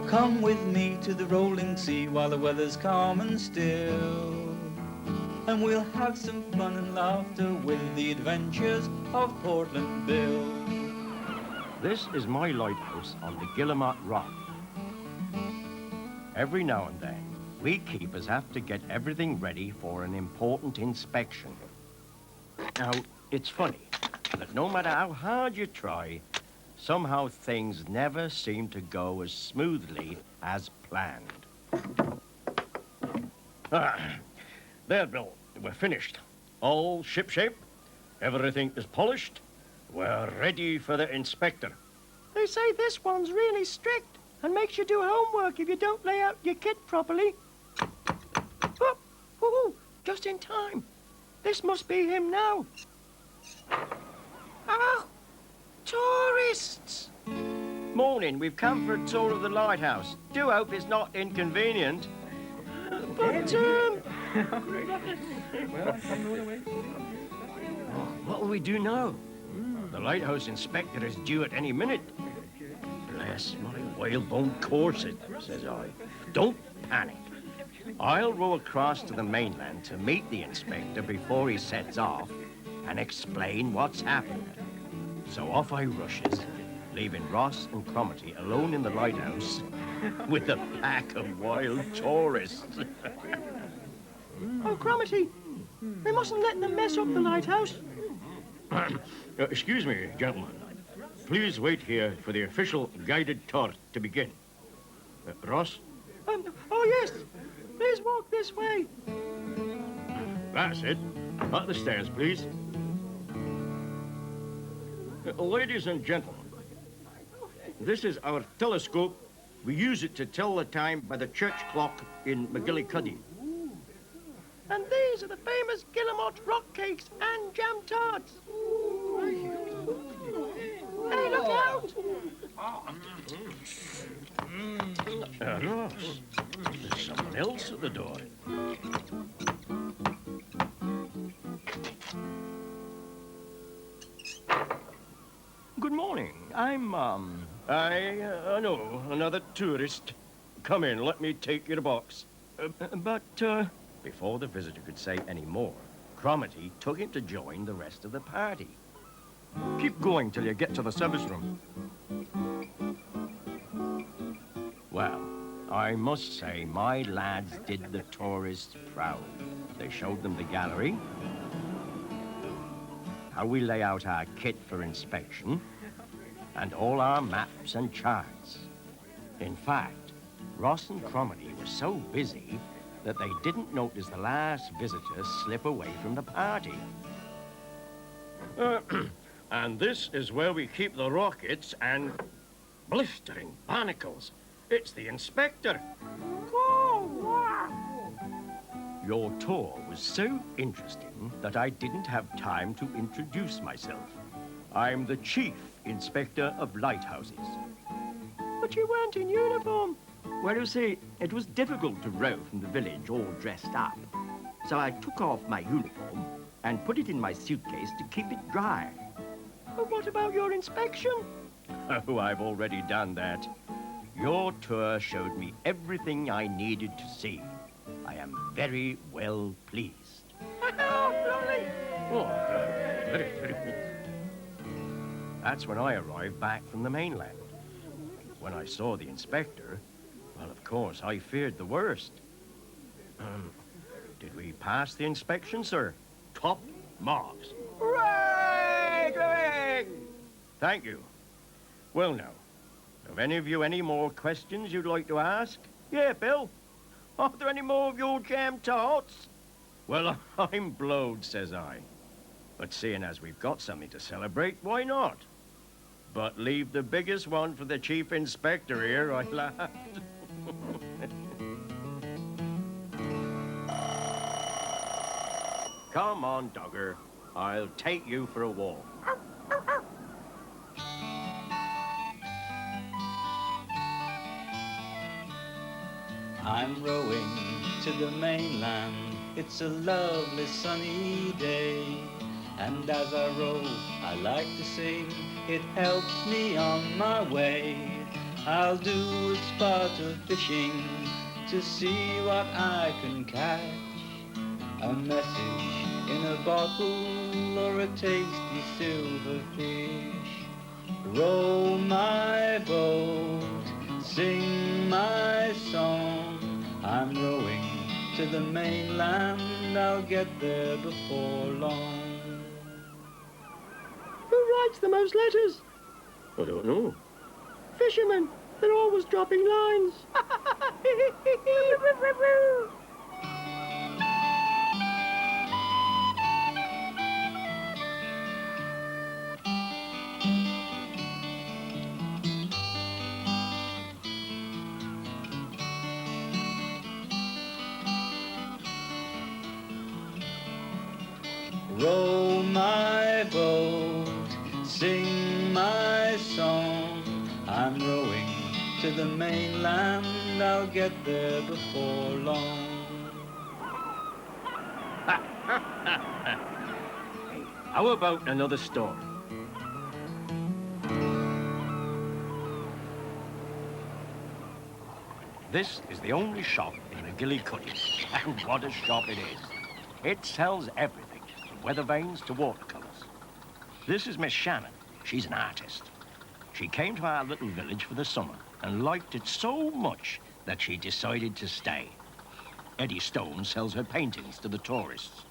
Come with me to the rolling sea while the weather's calm and still, and we'll have some fun and laughter with the adventures of Portland Bill. This is my lighthouse on the Guillemot Rock. Every now and then, we keepers have to get everything ready for an important inspection. Now, it's funny that no matter how hard you try, somehow things never seem to go as smoothly as planned. There, Bill, we're finished. All shipshape. Everything is polished. We're ready for the inspector. They say this one's really strict and makes you do homework if you don't lay out your kit properly. Oh, woohoo, just in time. This must be him now. Oh, tourists! Morning, we've come for a tour of the lighthouse. Do hope it's not inconvenient. But, What will we do now? The lighthouse inspector is due at any minute. Bless my whalebone corset, says I. Don't panic. I'll row across to the mainland to meet the inspector before he sets off and explain what's happened. So off I rushes, leaving Ross and Cromarty alone in the lighthouse with a pack of wild tourists. oh, Cromarty, we mustn't let them mess up the lighthouse. Excuse me, gentlemen. Please wait here for the official guided tour to begin. Ross? Oh, yes. Please walk this way. That's it. Up the stairs, please. Ladies and gentlemen, this is our telescope. We use it to tell the time by the church clock in McGillicuddy. And these are the famous Guillemot rock cakes and jam tarts. Hey, look out! Ross, there's someone else at the door. Good morning. I'm, I know, another tourist. Come in, let me take your box. Before the visitor could say any more, Cromarty took him to join the rest of the party. Keep going till you get to the service room. Well, I must say my lads did the tourists proud. They showed them the gallery, how we lay out our kit for inspection, and all our maps and charts. In fact, Ross and Cromarty were so busy that they didn't notice the last visitor slip away from the party. And this is where we keep the rockets and blistering barnacles. It's the inspector. Oh, wow. Your tour was so interesting that I didn't have time to introduce myself. I'm the Chief Inspector of Lighthouses. But you weren't in uniform. Well, you see, it was difficult to row from the village all dressed up. So I took off my uniform and put it in my suitcase to keep it dry. But what about your inspection? Oh, I've already done that. Your tour showed me everything I needed to see. I am very well pleased. Oh, lovely. Oh, very, very good. That's when I arrived back from the mainland. When I saw the inspector, well, of course, I feared the worst. Did we pass the inspection, sir? Top marks. Hooray! Hooray! Thank you. Well, now, have any of you any more questions you'd like to ask? Yeah, Bill. Are there any more of your jam tarts? Well, I'm blowed, says I. But seeing as we've got something to celebrate, why not? But leave the biggest one for the Chief Inspector here, I laughed. Come on, Dogger. I'll take you for a walk. I'm rowing to the mainland. It's a lovely sunny day. And as I row, I like to sing. It helps me on my way. I'll do a spot of fishing to see what I can catch. A message in a bottle or a tasty silver fish. Row my boat, sing my song. I'm rowing to the mainland, I'll get there before long. Who writes the most letters? I don't know. Fishermen. They're always dropping lines. Row my boat, sing my song. I'm rowing to the mainland, I'll get there before long. How about another story? This is the only shop in a Gillycuddy, and what a shop it is. It sells everything, from weather vanes to watercolours. This is Miss Shannon. She's an artist. She came to our little village for the summer and liked it so much that she decided to stay. Eddie Stone sells her paintings to the tourists.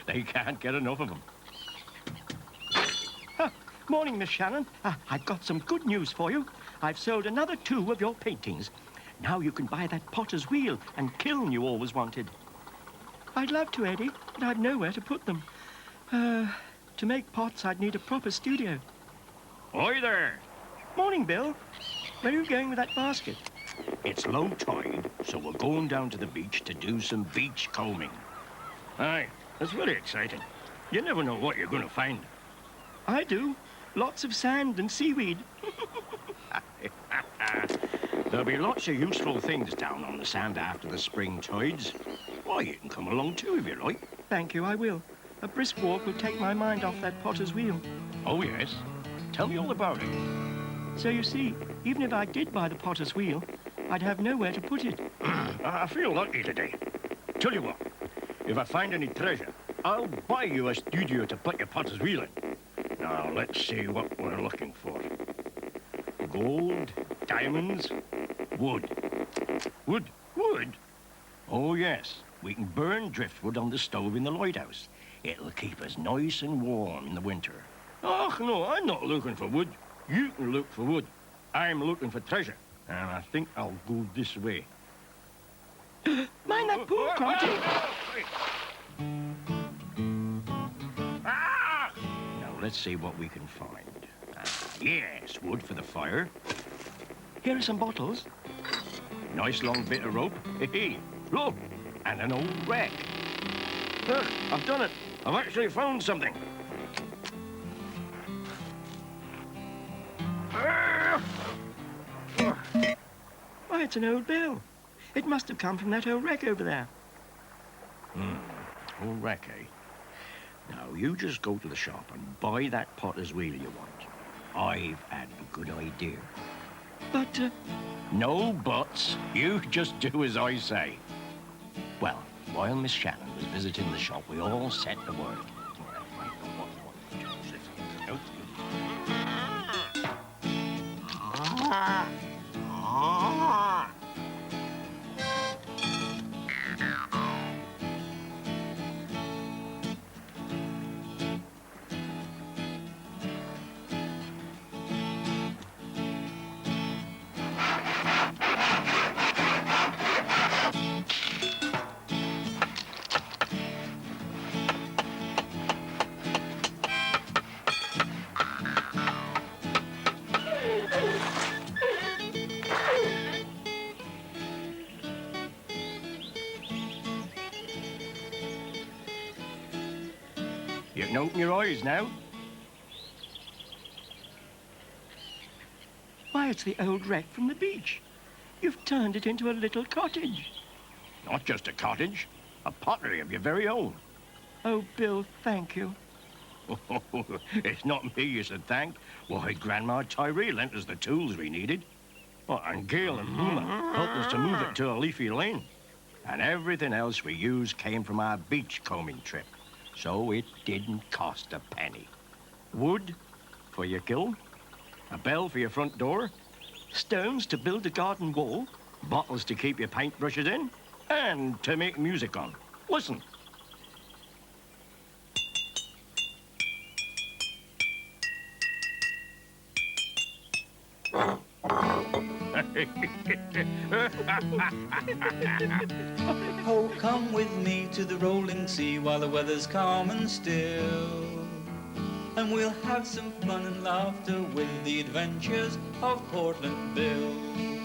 They can't get enough of them. Morning, Miss Shannon. I've got some good news for you. I've sold another 2 of your paintings. Now you can buy that potter's wheel and kiln you always wanted. I'd love to, Eddie, but I've nowhere to put them. To make pots, I'd need a proper studio. Oi there! Morning, Bill. Where are you going with that basket? It's low tide, so we're going down to the beach to do some beach combing. Aye, it's very exciting. You never know what you're going to find. I do. Lots of sand and seaweed. There'll be lots of useful things down on the sand after the spring tides. Why, you can come along too if you like. Thank you, I will. A brisk walk will take my mind off that potter's wheel. Oh, yes. Tell me all about it. So you see, even if I did buy the potter's wheel, I'd have nowhere to put it. I feel lucky today. Tell you what, if I find any treasure, I'll buy you a studio to put your potter's wheel in. Now, let's see what we're looking for. Gold, diamonds, wood. Wood? Oh, yes. We can burn driftwood on the stove in the lighthouse. It'll keep us nice and warm in the winter. Oh, no, I'm not looking for wood. You can look for wood. I'm looking for treasure. And I think I'll go this way. Mind that pool, Cromarty. Now, let's see what we can find. Yes, wood for the fire. Here are some bottles. Nice long bit of rope. Hey, look, and an old wreck. Look, I've done it. I've actually found something. Why, it's an old bell. It must have come from that old wreck over there. Old wreck, eh? Now, you just go to the shop and buy that potter's wheel you want. I've had a good idea. But, No buts. You just do as I say. Well, while Miss Shannon was visiting the shop, we all set to work. You can open your eyes now. why, it's the old wreck from the beach. You've turned it into a little cottage. Not just a cottage, a pottery of your very own. Oh, Bill, thank you. It's not me you should thank. Why, Grandma Tyree lent us the tools we needed. Oh, and Gail and Boomer helped us to move it to a leafy lane. And everything else we used came from our beach combing trip. So it didn't cost a penny. Wood for your kiln, a bell for your front door, stones to build a garden wall, bottles to keep your paintbrushes in, and to make music on. Listen. Oh, come with me to the rolling sea while the weather's calm and still, and we'll have some fun and laughter with the adventures of Portland Bill.